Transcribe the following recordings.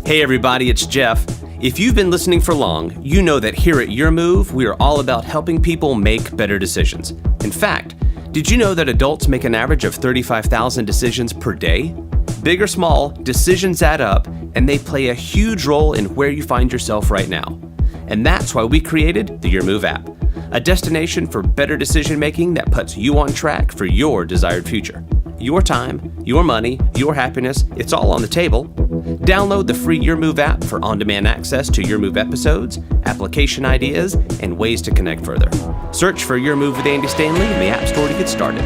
Hey everybody, it's Jeff. If you've been listening for long, you know that here at Your Move, we are all about helping people make better decisions. In fact, did you know that adults make an average of 35,000 decisions per day? Big or small, decisions add up, and they play a huge role in where you find yourself right now. And that's why we created the Your Move app, a destination for better decision making that puts you on track for your desired future. Your time, your money, your happiness, it's all on the table. Download the free Your Move app for on-demand access to Your Move episodes, application ideas, and ways to connect further. Search for Your Move with Andy Stanley in the App Store to get started.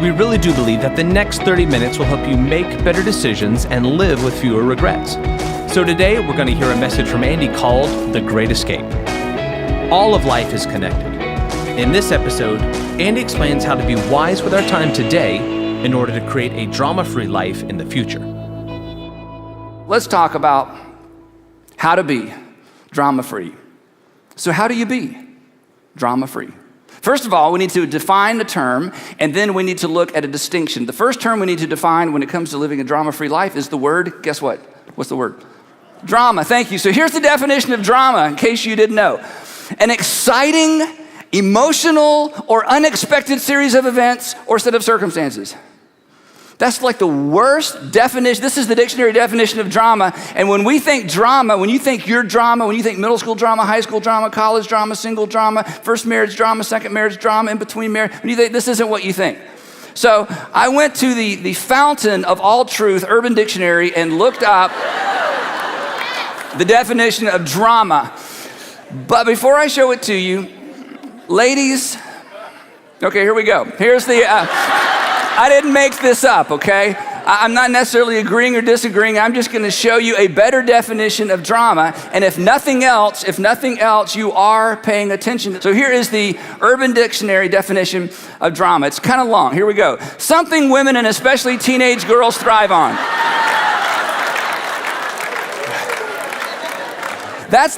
We really do believe that the next 30 minutes will help you make better decisions and live with fewer regrets. So today, we're going to hear a message from Andy called The Great Escape. All of life is connected. In this episode, Andy explains how to be wise with our time today in order to create a drama-free life in the future. Let's talk about how to be drama-free. So how do you be drama-free? First of all, we need to define the term, and then we need to look at a distinction. The first term we need to define when it comes to living a drama-free life is the word, guess what? What's the word? Drama, thank you. So here's the definition of drama, in case you didn't know. An exciting, emotional, or unexpected series of events or set of circumstances. That's like the worst definition. This is the dictionary definition of drama. And when we think drama, when you think your drama, when you think middle school drama, high school drama, college drama, single drama, first marriage drama, second marriage drama, in between marriage, when you think this isn't what you think. So I went to the fountain of all truth, Urban Dictionary, and looked up the definition of drama. But before I show it to you, ladies, okay, here we go. Here's the, I didn't make this up, okay? I'm not necessarily agreeing or disagreeing. I'm just gonna show you a better definition of drama. And if nothing else, you are paying attention. So here is the Urban Dictionary definition of drama. It's kind of long, here we go. Something women and especially teenage girls thrive on. That's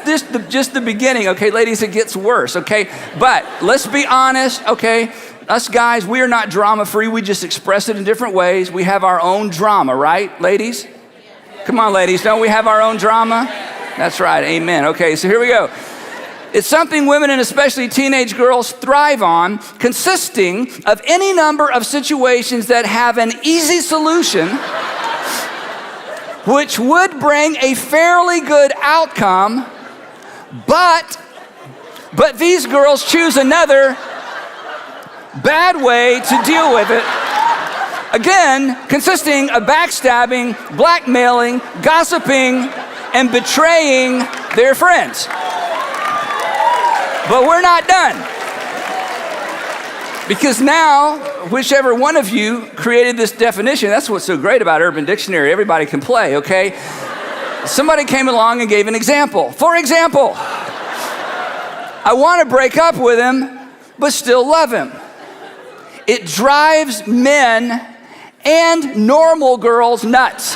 just the beginning, okay, ladies, it gets worse, okay? But let's be honest, okay? Us guys, we are not drama-free. We just express it in different ways. We have our own drama, right, ladies? Come on, ladies, don't we have our own drama? That's right, amen. Okay, so here we go. It's something women and especially teenage girls thrive on, consisting of any number of situations that have an easy solution which would bring a fairly good outcome, but these girls choose another bad way to deal with it. Again, consisting of backstabbing, blackmailing, gossiping, and betraying their friends. But we're not done. Because now, whichever one of you created this definition, that's what's so great about Urban Dictionary, everybody can play, okay? Somebody came along and gave an example. For example, I want to break up with him, but still love him. It drives men and normal girls nuts.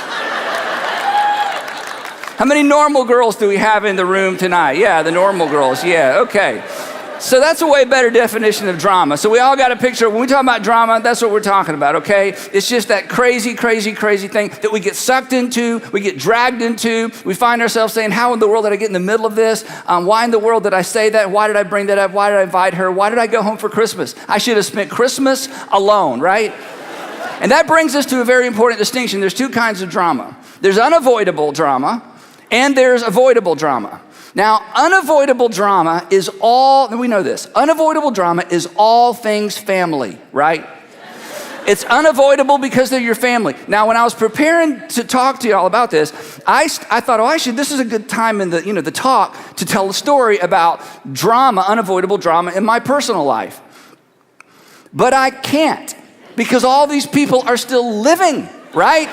How many normal girls do we have in the room tonight? Yeah, the normal girls, yeah, okay. So that's a way better definition of drama. So we all got a picture. When we talk about drama, that's what we're talking about, okay? It's just that crazy, crazy, crazy thing that we get sucked into, we get dragged into. We find ourselves saying, how in the world did I get in the middle of this? Why in the world did I say that? Why did I bring that up? Why did I invite her? Why did I go home for Christmas? I should have spent Christmas alone, right? And that brings us to a very important distinction. There's two kinds of drama. There's unavoidable drama, and there's avoidable drama. Now, unavoidable drama is we know this, unavoidable drama is all things family, right? It's unavoidable because they're your family. Now, when I was preparing to talk to y'all about this, I thought, this is a good time in the talk to tell a story about drama, unavoidable drama in my personal life. But I can't, because all these people are still living, right?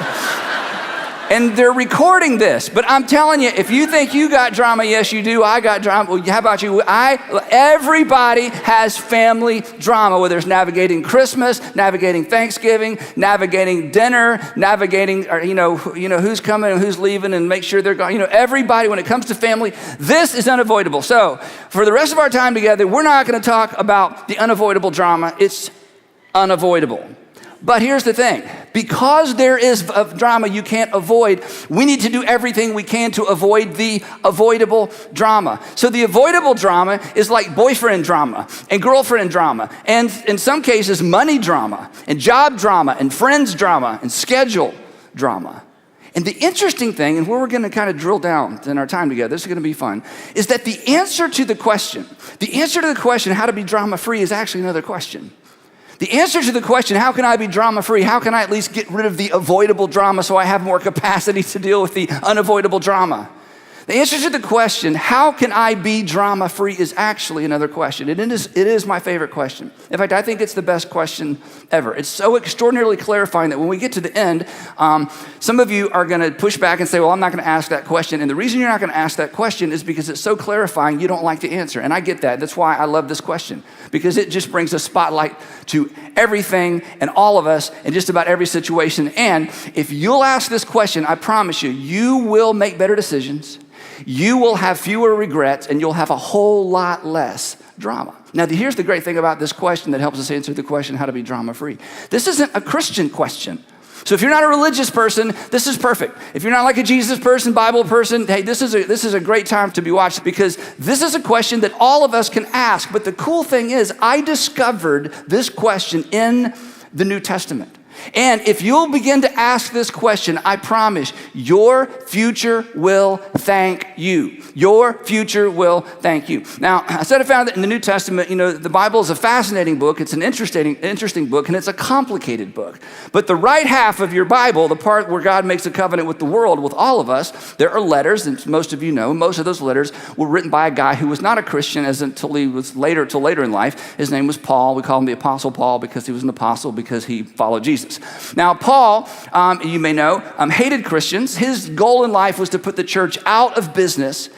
And they're recording this. But I'm telling you, if you think you got drama, yes, you do. I got drama. Well, how about you? Everybody has family drama, whether it's navigating Christmas, navigating Thanksgiving, navigating dinner, navigating, who's coming and who's leaving and make sure they're gone. Everybody, when it comes to family, this is unavoidable. So for the rest of our time together, we're not going to talk about the unavoidable drama. It's unavoidable. But here's the thing, because there is a drama you can't avoid, we need to do everything we can to avoid the avoidable drama. So the avoidable drama is like boyfriend drama and girlfriend drama, and in some cases money drama and job drama and friends drama and schedule drama. And the interesting thing, and where we're gonna kind of drill down in our time together, this is gonna be fun, is that the answer to the question how to be drama free is actually another question. The answer to the question, how can I be drama-free? How can I at least get rid of the avoidable drama so I have more capacity to deal with the unavoidable drama? The answer to the question, how can I be drama-free, is actually another question. It is my favorite question. In fact, I think it's the best question ever. It's so extraordinarily clarifying that when we get to the end, some of you are gonna push back and say, well, I'm not gonna ask that question. And the reason you're not gonna ask that question is because it's so clarifying, you don't like the answer. And I get that. That's why I love this question, because it just brings a spotlight to everything and all of us in just about every situation. And if you'll ask this question, I promise you, you will make better decisions. You will have fewer regrets, and you'll have a whole lot less drama. Now, here's the great thing about this question that helps us answer the question, how to be drama-free. This isn't a Christian question. So if you're not a religious person, this is perfect. If you're not like a Jesus person, Bible person, hey, this is a great time to be watched, because this is a question that all of us can ask. But the cool thing is, I discovered this question in the New Testament. And if you'll begin to ask this question, I promise your future will thank you. Your future will thank you. Now, I found that in the New Testament, the Bible is a fascinating book. It's an interesting book, and it's a complicated book. But the right half of your Bible, the part where God makes a covenant with the world, with all of us, there are letters, and most of you know, most of those letters were written by a guy who was not a Christian until later in life. His name was Paul. We call him the Apostle Paul because he was an apostle, because he followed Jesus. Now, Paul, you may know, hated Christians. His goal in life was to put the church out of business,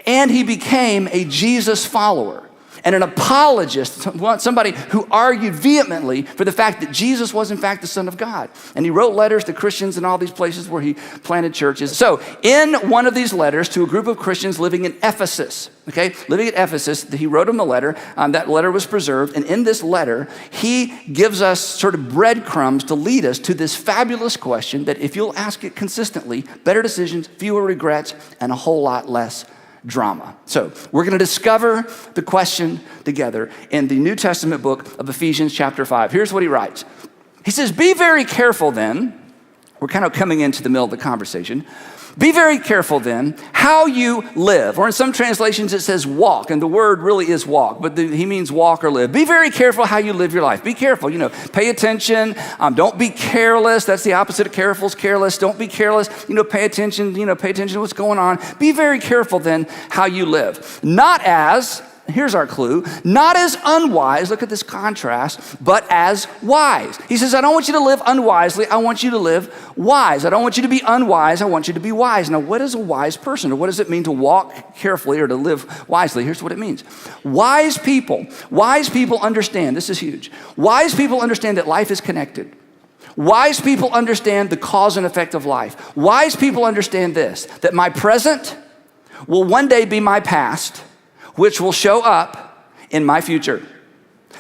and he became a Jesus follower and an apologist, somebody who argued vehemently for the fact that Jesus was in fact the Son of God. And he wrote letters to Christians in all these places where he planted churches. So in one of these letters to a group of Christians living in Ephesus, he wrote them a letter. That letter was preserved. And in this letter, he gives us sort of breadcrumbs to lead us to this fabulous question that if you'll ask it consistently, better decisions, fewer regrets, and a whole lot less drama. So we're going to discover the question together in the New Testament book of Ephesians chapter 5. Here's what he writes. He says, be very careful then. We're kind of coming into the middle of the conversation. Be very careful then how you live. Or in some translations it says walk, and the word really is walk, but he means walk or live. Be very careful how you live your life. Be careful, pay attention. Don't be careless. That's the opposite of careful is careless. Don't be careless. Pay attention to what's going on. Be very careful then how you live. Not as, here's our clue, not as unwise, look at this contrast, but as wise. He says, I don't want you to live unwisely, I want you to live wise. I don't want you to be unwise, I want you to be wise. Now, what is a wise person, or what does it mean to walk carefully or to live wisely? Here's what it means. Wise people understand, this is huge, wise people understand that life is connected. Wise people understand the cause and effect of life. Wise people understand this, that my present will one day be my past, which will show up in my future.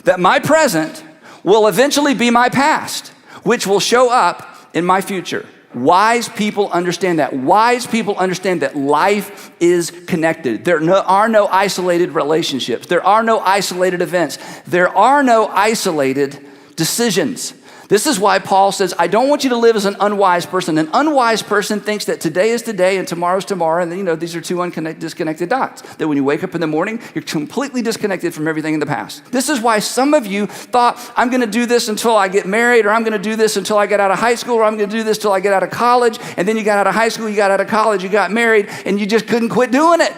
That my present will eventually be my past, which will show up in my future. Wise people understand that. Wise people understand that life is connected. There are no isolated relationships. There are no isolated events. There are no isolated decisions. This is why Paul says, I don't want you to live as an unwise person. An unwise person thinks that today is today and tomorrow's tomorrow. And these are two disconnected dots. That when you wake up in the morning, you're completely disconnected from everything in the past. This is why some of you thought, I'm going to do this until I get married, or I'm going to do this until I get out of high school, or I'm going to do this till I get out of college. And then you got out of high school, you got out of college, you got married, and you just couldn't quit doing it.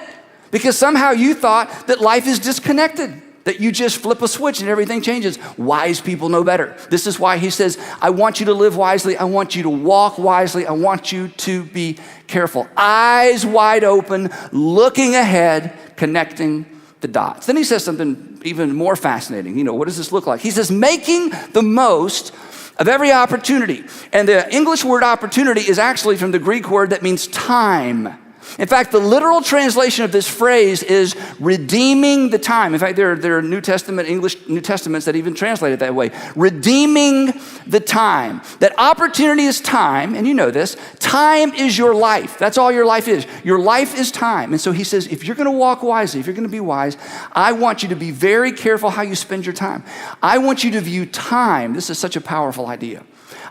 Because somehow you thought that life is disconnected. That you just flip a switch and everything changes. Wise people know better. This is why he says, I want you to live wisely. I want you to walk wisely. I want you to be careful. Eyes wide open, looking ahead, connecting the dots. Then he says something even more fascinating. What does this look like? He says, making the most of every opportunity. And the English word opportunity is actually from the Greek word that means time. In fact, the literal translation of this phrase is redeeming the time. In fact, there are English New Testaments that even translate it that way. Redeeming the time. That opportunity is time, and you know this. Time is your life. That's all your life is. Your life is time. And so he says, if you're going to walk wisely, if you're going to be wise, I want you to be very careful how you spend your time. I want you to view time. This is such a powerful idea.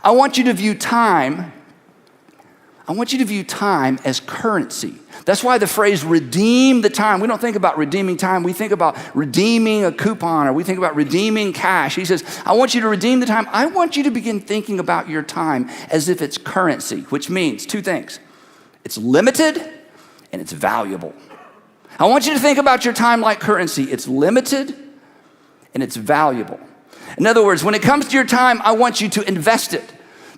I want you to view time as currency. That's why the phrase redeem the time, we don't think about redeeming time, we think about redeeming a coupon, or we think about redeeming cash. He says, I want you to redeem the time. I want you to begin thinking about your time as if it's currency, which means two things. It's limited and it's valuable. I want you to think about your time like currency. It's limited and it's valuable. In other words, when it comes to your time, I want you to invest it.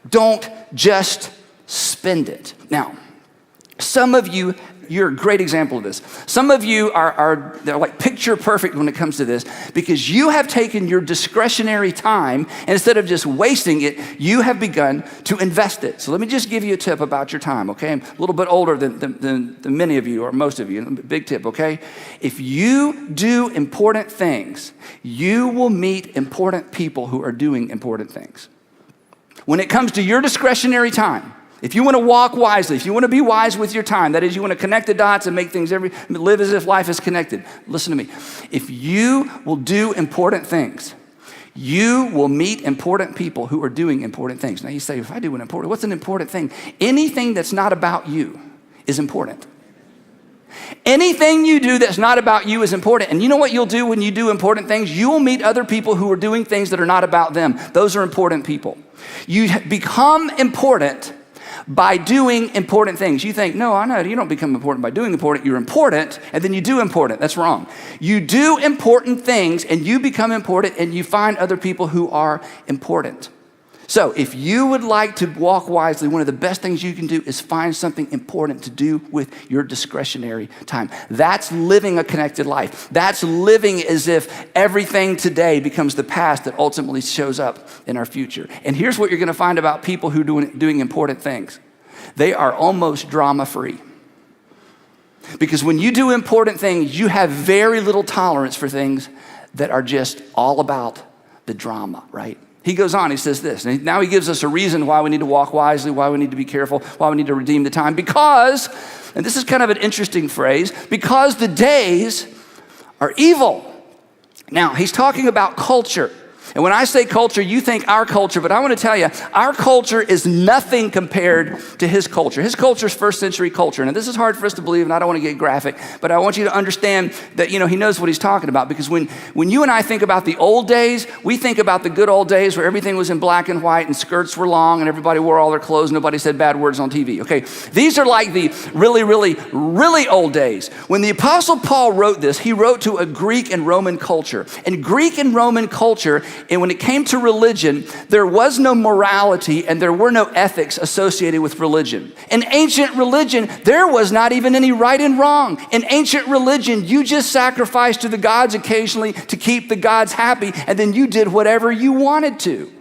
Don't just spend it. Now, some of you, you're a great example of this. Some of you they're like picture perfect when it comes to this, because you have taken your discretionary time, and instead of just wasting it, you have begun to invest it. So let me just give you a tip about your time, okay? I'm a little bit older than many of you, or most of you. Big tip, okay? If you do important things, you will meet important people who are doing important things. When it comes to your discretionary time, if you want to walk wisely, if you want to be wise with your time, that is, you want to connect the dots and make things live as if life is connected. Listen to me. If you will do important things, you will meet important people who are doing important things. Now you say, what's an important thing? Anything that's not about you is important. Anything you do that's not about you is important. And you know what you'll do when you do important things? You will meet other people who are doing things that are not about them. Those are important people. You become important by doing important things. You think, no, I know, you don't become important by doing important. You're important, and then you do important. That's wrong. You do important things, and you become important, and you find other people who are important. So if you would like to walk wisely, one of the best things you can do is find something important to do with your discretionary time. That's living a connected life. That's living as if everything today becomes the past that ultimately shows up in our future. And here's what you're going to find about people who are doing important things. They are almost drama-free. Because when you do important things, you have very little tolerance for things that are just all about the drama, right? He goes on, he says this, and now he gives us a reason why we need to walk wisely, why we need to be careful, why we need to redeem the time. Because, and this is kind of an interesting phrase, because the days are evil. Now, he's talking about culture. And when I say culture, you think our culture, but I want to tell you, our culture is nothing compared to his culture. His culture is first century culture. Now, this is hard for us to believe, and I don't want to get graphic, but I want you to understand that, he knows what he's talking about. Because when you and I think about the old days, we think about the good old days where everything was in black and white and skirts were long and everybody wore all their clothes, nobody said bad words on TV, okay? These are like the really, really, really old days. When the Apostle Paul wrote this, he wrote to a Greek and Roman culture. And Greek and Roman culture, and when it came to religion, there was no morality and there were no ethics associated with religion. In ancient religion, there was not even any right and wrong. In ancient religion, you just sacrificed to the gods occasionally to keep the gods happy, and then you did whatever you wanted to.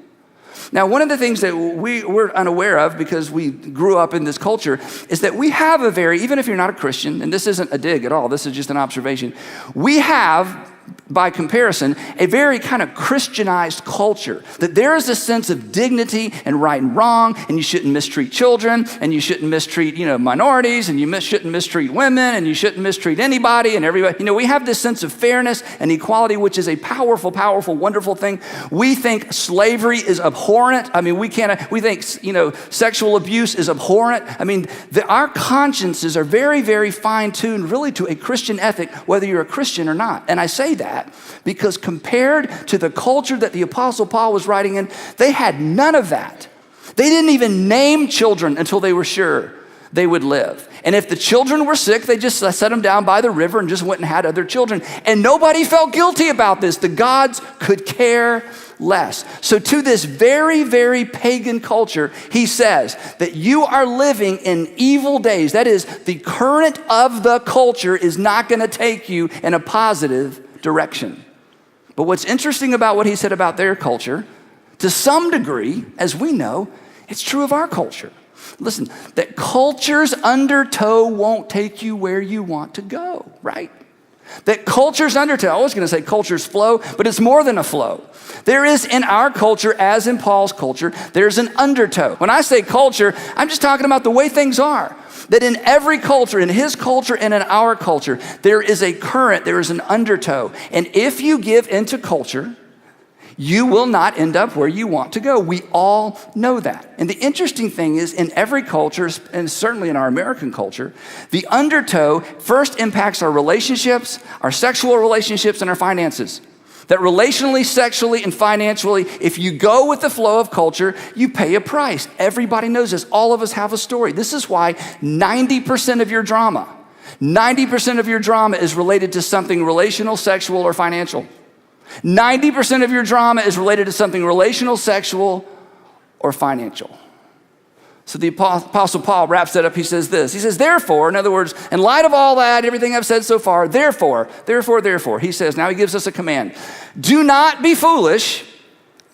Now, one of the things that we're unaware of because we grew up in this culture is that we have even if you're not a Christian, and this isn't a dig at all, this is just an observation, we have, by comparison, a very kind of Christianized culture, that there is a sense of dignity and right and wrong, and you shouldn't mistreat children, and you shouldn't mistreat, minorities, and you shouldn't mistreat women, and you shouldn't mistreat anybody and everybody. We have this sense of fairness and equality, which is a powerful, powerful, wonderful thing. We think slavery is abhorrent. We think, sexual abuse is abhorrent. Our consciences are very, very fine-tuned really to a Christian ethic, whether you're a Christian or not. And I say that because compared to the culture that the Apostle Paul was writing in, they had none of that. They didn't even name children until they were sure they would live. And if the children were sick, they just set them down by the river and just went and had other children. And nobody felt guilty about this. The gods could care less. So to this very, very pagan culture, he says that you are living in evil days. That is, the current of the culture is not going to take you in a positive direction. But what's interesting about what he said about their culture, to some degree, as we know, it's true of our culture. Listen, that culture's undertow won't take you where you want to go, right? That culture's undertow, I was going to say culture's flow, but it's more than a flow. There is in our culture, as in Paul's culture, there's an undertow. When I say culture, I'm just talking about the way things are. That in every culture, in his culture and in our culture, there is a current, there is an undertow. And if you give into culture, you will not end up where you want to go. We all know that. And the interesting thing is, in every culture, and certainly in our American culture, the undertow first impacts our relationships, our sexual relationships, and our finances. That relationally, sexually, and financially, if you go with the flow of culture, you pay a price. Everybody knows this. All of us have a story. This is why 90% of your drama is related to something relational, sexual, or financial. 90% of your drama is related to something relational, sexual, or financial. So the Apostle Paul wraps that up. He says this. He says, therefore, in other words, in light of all that, everything I've said so far, therefore, he says, now he gives us a command. Do not be foolish,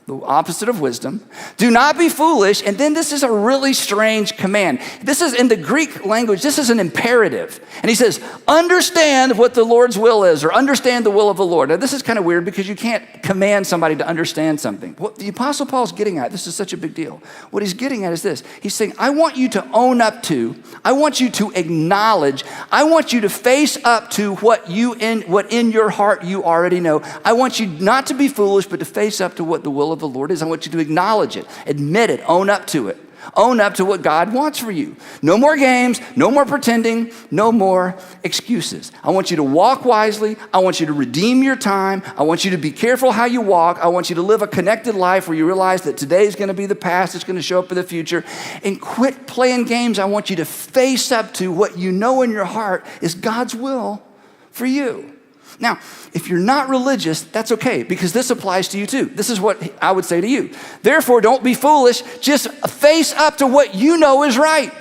the opposite of wisdom. Do not be foolish. And then this is a really strange command. This is in the Greek language, this is an imperative. And he says, understand what the Lord's will is, or understand the will of the Lord. Now this is kind of weird because you can't command somebody to understand something. What the Apostle Paul's getting at, this is such a big deal. What he's getting at is this. He's saying, I want you to own up to, I want you to acknowledge, I want you to face up to what in your heart you already know. I want you not to be foolish, but to face up to what the will of the Lord is. I want you to acknowledge it, admit it, own up to it. Own up to what God wants for you. No more games, no more pretending, no more excuses. I want you to walk wisely. I want you to redeem your time. I want you to be careful how you walk. I want you to live a connected life where you realize that today is going to be the past, it's going to show up in the future. And quit playing games. I want you to face up to what you know in your heart is God's will for you. Now, if you're not religious, that's okay, because this applies to you too. This is what I would say to you. Therefore, don't be foolish. Just face up to what you know is right.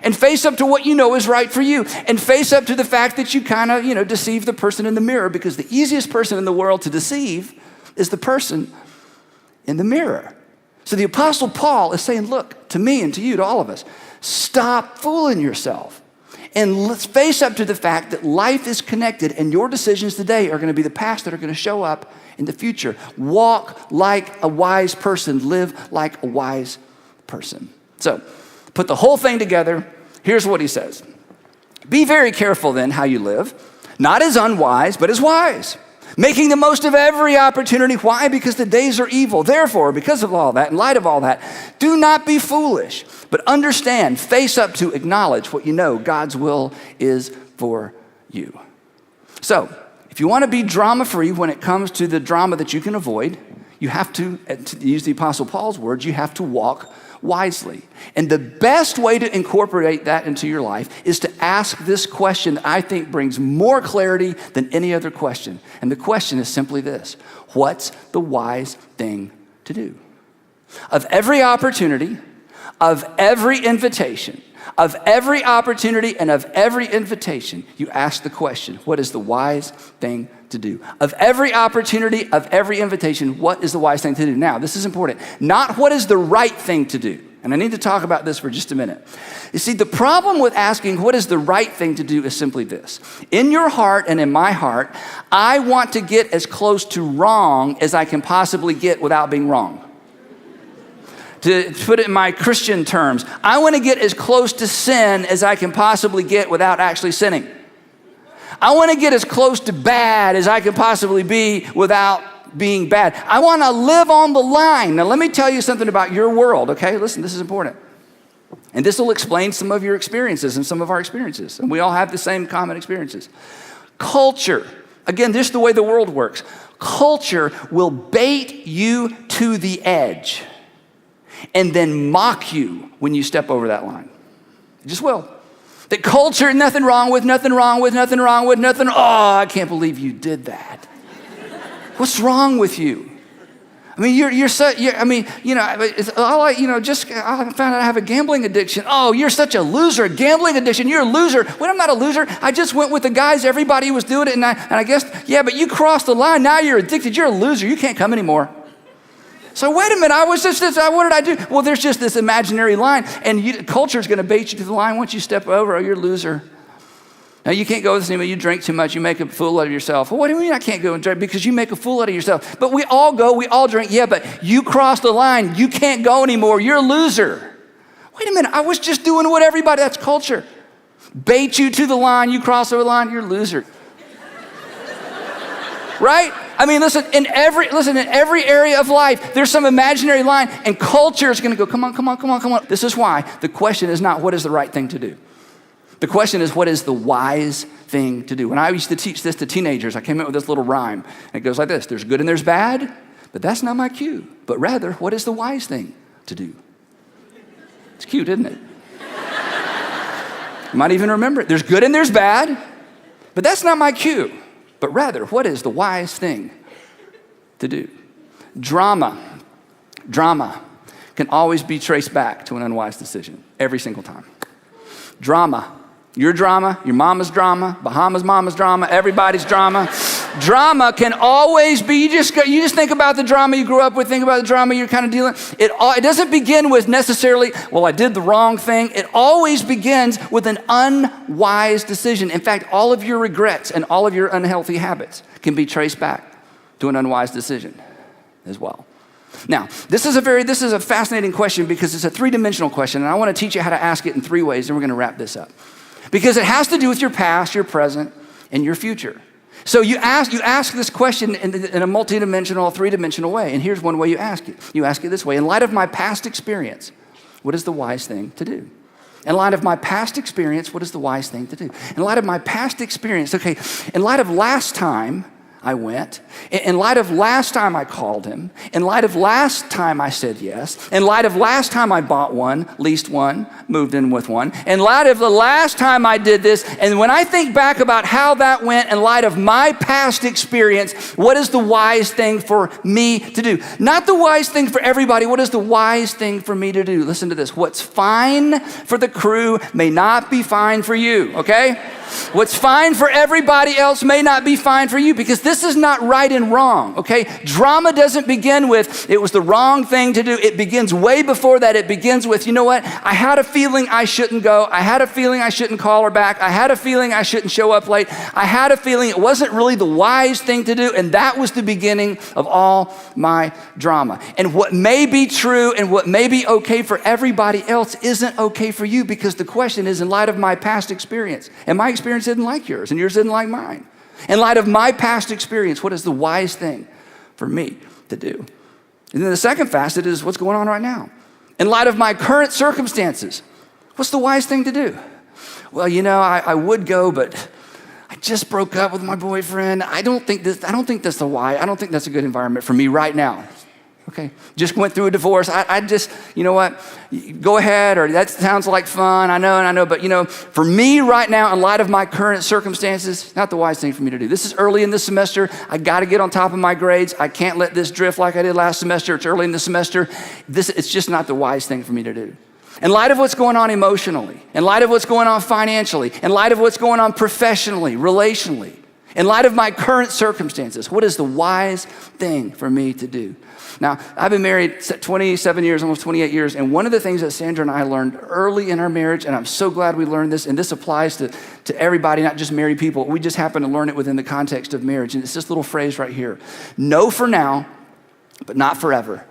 And face up to what you know is right for you. And face up to the fact that you kind of, deceive the person in the mirror, because the easiest person in the world to deceive is the person in the mirror. So the Apostle Paul is saying, look, to me and to you, to all of us, stop fooling yourself. And let's face up to the fact that life is connected, and your decisions today are going to be the past that are going to show up in the future. Walk like a wise person. Live like a wise person. So, put the whole thing together. Here's what he says. Be very careful then how you live, not as unwise, but as wise, making the most of every opportunity. Why? Because the days are evil. Therefore, because of all that, in light of all that, do not be foolish, but understand, face up to, acknowledge what you know God's will is for you. So, if you want to be drama-free when it comes to the drama that you can avoid, you have to use the Apostle Paul's words, you have to walk wisely. And the best way to incorporate that into your life is to ask this question that I think brings more clarity than any other question. And the question is simply this: what's the wise thing to do? Of every opportunity, of every invitation, of every opportunity and of every invitation, you ask the question, what is the wise thing to do? Of every opportunity, of every invitation, what is the wise thing to do? Now, this is important. Not what is the right thing to do. And I need to talk about this for just a minute. You see, the problem with asking what is the right thing to do is simply this. In your heart and in my heart, I want to get as close to wrong as I can possibly get without being wrong. To put it in my Christian terms, I want to get as close to sin as I can possibly get without actually sinning. I want to get as close to bad as I can possibly be without being bad. I want to live on the line. Now, let me tell you something about your world, okay? Listen, this is important. And this will explain some of your experiences and some of our experiences. And we all have the same common experiences. Culture, again, this is the way the world works. Culture will bait you to the edge and then mock you when you step over that line. It just will. That culture, nothing wrong with, nothing wrong with, nothing wrong with, nothing. Oh, I can't believe you did that. What's wrong with you? I mean, I found out I have a gambling addiction. Oh, you're such a loser. Gambling addiction, you're a loser. Well, I'm not a loser. I just went with the guys. Everybody was doing it. And I guess, yeah, but you crossed the line. Now you're addicted. You're a loser. You can't come anymore. So wait a minute, I was just this, what did I do? Well, there's just this imaginary line, and culture's gonna bait you to the line. Once you step over, oh, you're a loser. Now, you can't go with this anymore. You drink too much. You make a fool out of yourself. Well, what do you mean I can't go and drink? Because you make a fool out of yourself. But we all go. We all drink. Yeah, but you crossed the line. You can't go anymore. You're a loser. Wait a minute. I was just doing what everybody, that's culture. Bait you to the line. You cross over the line. You're a loser. Right? I mean, listen, in every area of life, there's some imaginary line, and culture is going to go, come on. This is why the question is not what is the right thing to do. The question is, what is the wise thing to do? When I used to teach this to teenagers, I came up with this little rhyme. And it goes like this: there's good and there's bad, but that's not my cue. But rather, what is the wise thing to do? It's cute, isn't it? You might even remember it. There's good and there's bad, but that's not my cue. But rather, what is the wise thing to do? Drama can always be traced back to an unwise decision, every single time. Drama. Your mama's drama, Bahama's mama's drama, everybody's drama. Drama can always be, you just think about the drama you grew up with, think about the drama you're kind of dealing. It doesn't begin with necessarily, well, I did the wrong thing. It always begins with an unwise decision. In fact, all of your regrets and all of your unhealthy habits can be traced back to an unwise decision as well. Now, this is a fascinating question because it's a three-dimensional question, and I want to teach you how to ask it in three ways, and we're going to wrap this up. Because it has to do with your past, your present, and your future. So you ask this question in a multidimensional, three-dimensional way, and here's one way you ask it. You ask it this way: in light of my past experience, what is the wise thing to do? In light of my past experience, what is the wise thing to do? In light of my past experience, okay, in light of last time I went, in light of last time I called him, in light of last time I said yes, in light of last time I bought one, leased one, moved in with one, in light of the last time I did this, and when I think back about how that went in light of my past experience, what is the wise thing for me to do? Not the wise thing for everybody, what is the wise thing for me to do? Listen to this: what's fine for the crew may not be fine for you, okay? What's fine for everybody else may not be fine for you, because this is not right and wrong, okay? Drama doesn't begin with, it was the wrong thing to do. It begins way before that. It begins with, you know what? I had a feeling I shouldn't go. I had a feeling I shouldn't call her back. I had a feeling I shouldn't show up late. I had a feeling it wasn't really the wise thing to do, and that was the beginning of all my drama. And what may be true and what may be okay for everybody else isn't okay for you, because the question is, in light of my past experience, and my experience didn't like yours, and yours didn't like mine. In light of my past experience, what is the wise thing for me to do? And then the second facet is what's going on right now. In light of my current circumstances, what's the wise thing to do? Well, you know, I would go, but I just broke up with my boyfriend. I don't think that's the why. I don't think that's a good environment for me right now. Okay, just went through a divorce. I just, you know what, go ahead, or that sounds like fun, I know, but you know, for me right now, in light of my current circumstances, not the wise thing for me to do. This is early in the semester. I got to get on top of my grades. I can't let this drift like I did last semester. It's early in the semester. It's just not the wise thing for me to do. In light of what's going on emotionally, in light of what's going on financially, in light of what's going on professionally, relationally, in light of my current circumstances, what is the wise thing for me to do? Now, I've been married 27 years, almost 28 years, and one of the things that Sandra and I learned early in our marriage, and I'm so glad we learned this, and this applies to everybody, not just married people. We just happen to learn it within the context of marriage, and it's this little phrase right here: no for now, but not forever.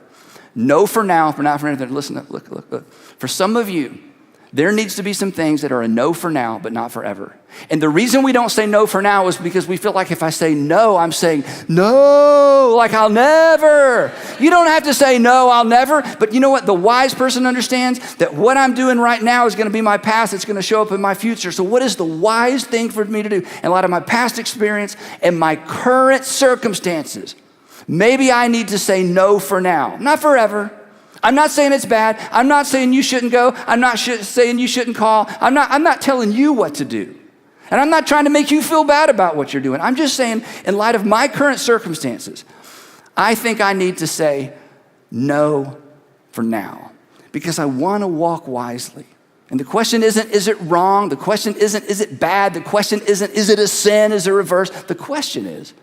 No for now, but not forever. Listen up, look. For some of you, there needs to be some things that are a no for now, but not forever. And the reason we don't say no for now is because we feel like if I say no, I'm saying no, like I'll never. You don't have to say no, I'll never. But you know what? The wise person understands that what I'm doing right now is going to be my past. It's going to show up in my future. So what is the wise thing for me to do? In light of my past experience and my current circumstances, maybe I need to say no for now, not forever. I'm not saying it's bad. I'm not saying you shouldn't go. I'm not saying you shouldn't call. I'm not telling you what to do. And I'm not trying to make you feel bad about what you're doing. I'm just saying, in light of my current circumstances, I think I need to say no for now, because I want to walk wisely. And the question isn't, is it wrong? The question isn't, is it bad? The question isn't, is it a sin? Is it a reverse? The question is,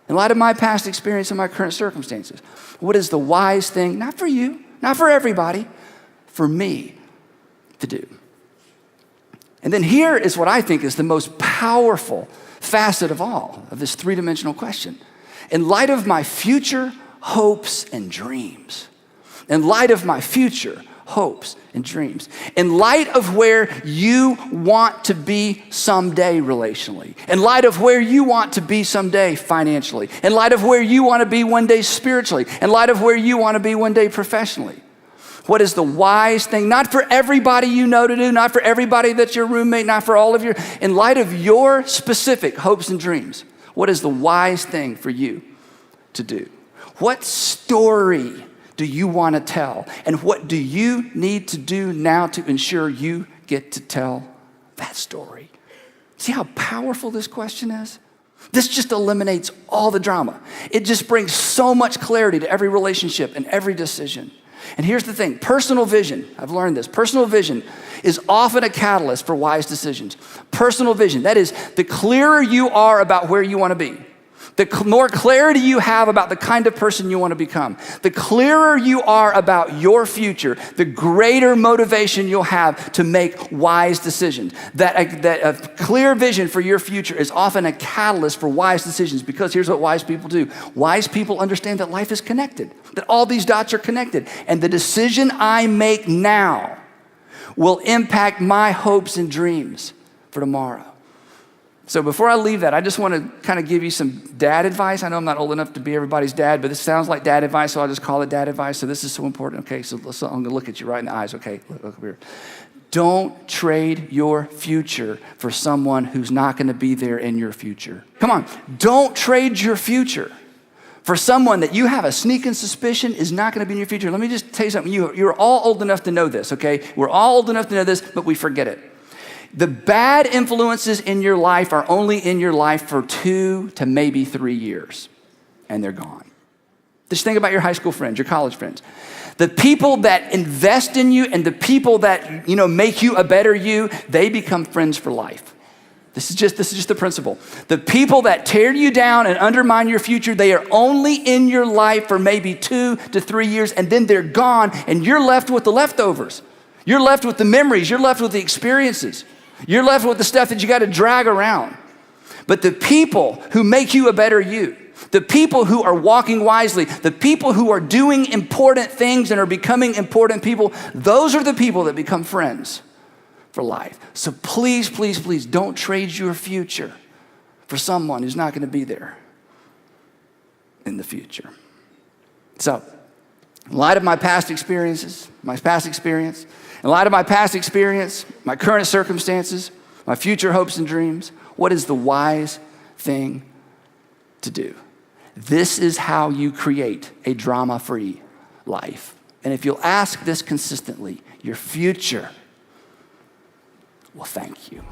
In light of my past experience and my current circumstances, what is the wise thing, not for you, not for everybody, for me to do? And then here is what I think is the most powerful facet of all of this three-dimensional question. In light of my future hopes and dreams, in light of my future hopes and dreams, in light of where you want to be someday relationally, in light of where you want to be someday financially, in light of where you want to be one day spiritually, in light of where you want to be one day professionally, what is the wise thing, not for everybody you know to do, not for everybody that's your roommate, not for all of your, in light of your specific hopes and dreams, what is the wise thing for you to do? What story do you want to tell? And what do you need to do now to ensure you get to tell that story? See how powerful this question is? This just eliminates all the drama. It just brings so much clarity to every relationship and every decision. And here's the thing, personal vision, I've learned this, personal vision is often a catalyst for wise decisions. Personal vision, that is, the clearer you are about where you want to be, the more clarity you have about the kind of person you want to become, the clearer you are about your future, the greater motivation you'll have to make wise decisions. That a clear vision for your future is often a catalyst for wise decisions, because here's what wise people do. Wise people understand that life is connected, that all these dots are connected, and the decision I make now will impact my hopes and dreams for tomorrow. So before I leave that, I just want to kind of give you some dad advice. I know I'm not old enough to be everybody's dad, but this sounds like dad advice, so I'll just call it dad advice. So this is so important. Okay, so I'm going to look at you right in the eyes. Okay, look here. Don't trade your future for someone who's not going to be there in your future. Come on, don't trade your future for someone that you have a sneaking suspicion is not going to be in your future. Let me just tell you something. You're all old enough to know this, okay? We're all old enough to know this, but we forget it. The bad influences in your life are only in your life for 2 to maybe 3 years, and they're gone. Just think about your high school friends, your college friends. The people that invest in you and the people that, make you a better you, they become friends for life. This is just the principle. The people that tear you down and undermine your future, they are only in your life for maybe 2 to 3 years, and then they're gone, and you're left with the leftovers. You're left with the memories. You're left with the experiences. You're left with the stuff that you got to drag around. But the people who make you a better you, the people who are walking wisely, the people who are doing important things and are becoming important people, those are the people that become friends for life. So please, please, please don't trade your future for someone who's not going to be there in the future. So, in light of my past experience, in light of my past experience, my current circumstances, my future hopes and dreams, what is the wise thing to do? This is how you create a drama-free life. And if you'll ask this consistently, your future will thank you.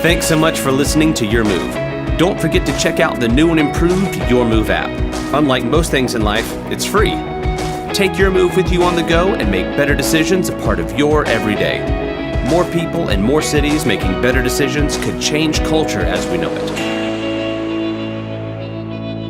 Thanks so much for listening to Your Move. Don't forget to check out the new and improved Your Move app. Unlike most things in life, it's free. Take Your Move with you on the go and make better decisions a part of your everyday. More people and more cities making better decisions could change culture as we know it.